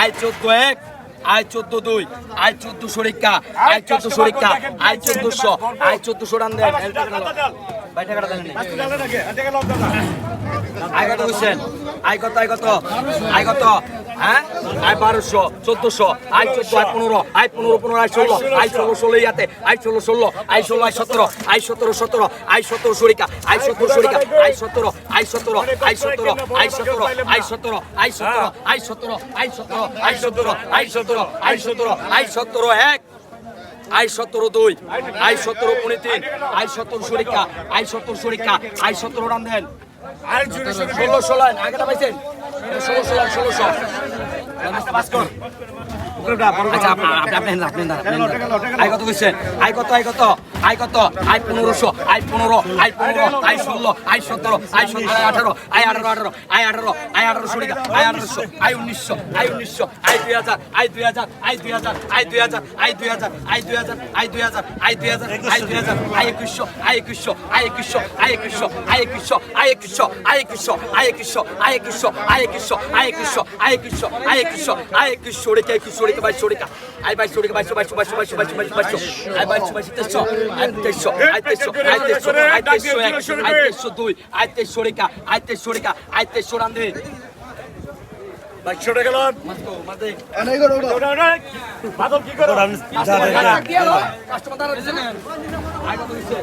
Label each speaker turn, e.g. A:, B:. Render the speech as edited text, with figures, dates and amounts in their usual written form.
A: I 14 এক আই 14 দুই আই 14 শরিকা আই 14 শরিকা আই 1400 আই 1400 রান দেন ভাই টাকাটা দেন আই কত কইছেন আই কত আই কত হ্যাঁ আই 1200 1400 আই 14 আই 15 আই 16 আই 16 ইয়াতে আই 16 আই 17 আই 17 আই 17 শরিকা আই 17 শরিকা আই 17 আই 17 আই 17 আই 17 আই 17 আই 17 আই 17 আই 17 আই 17 আই 17 আই 17 আই 17 এক আই 17 দুই আই 17 পনে 3 আই 17 শরিকা আই 17 শরিকা আই 17 রান দেন আই 16 লাইন আগেটা পাইছেন 16 পাস কর আচ্ছা আপনি আই কত কইছেন আই কত আই 1500 আই 15 আই 16 আই 17 আই 18 আই 18 শরিকা আই 1800 আই 1900 আই 2000 আই 2000 আই 2000 আই 2000 আই 2000 আই 2000 আই 2000 আই 2000 আই 2000 আই 2100 আই 2100 আই 2100 আই 2100 আই 2100 আই 2100 আই 2100 আই 2100 আই 2100 আই 2100 আই 2100 আই 2100 আই 2100 আই 2100 শরিকা 21 শরিকা 22 শরিকা আই 22 শরিকা 22 আই 22 2300 আই 2300 আই 2300 আই 2300 আই 2300 আই 2300 দুই আই 2300 শরিকা আই 2300 শরিকা আই 2300 রান দে বাইশো টাকা লন মাতে এনে করো ওটা বাদল কি করো কাস্টমার দাঁড়া দিছেন আই কত দিছে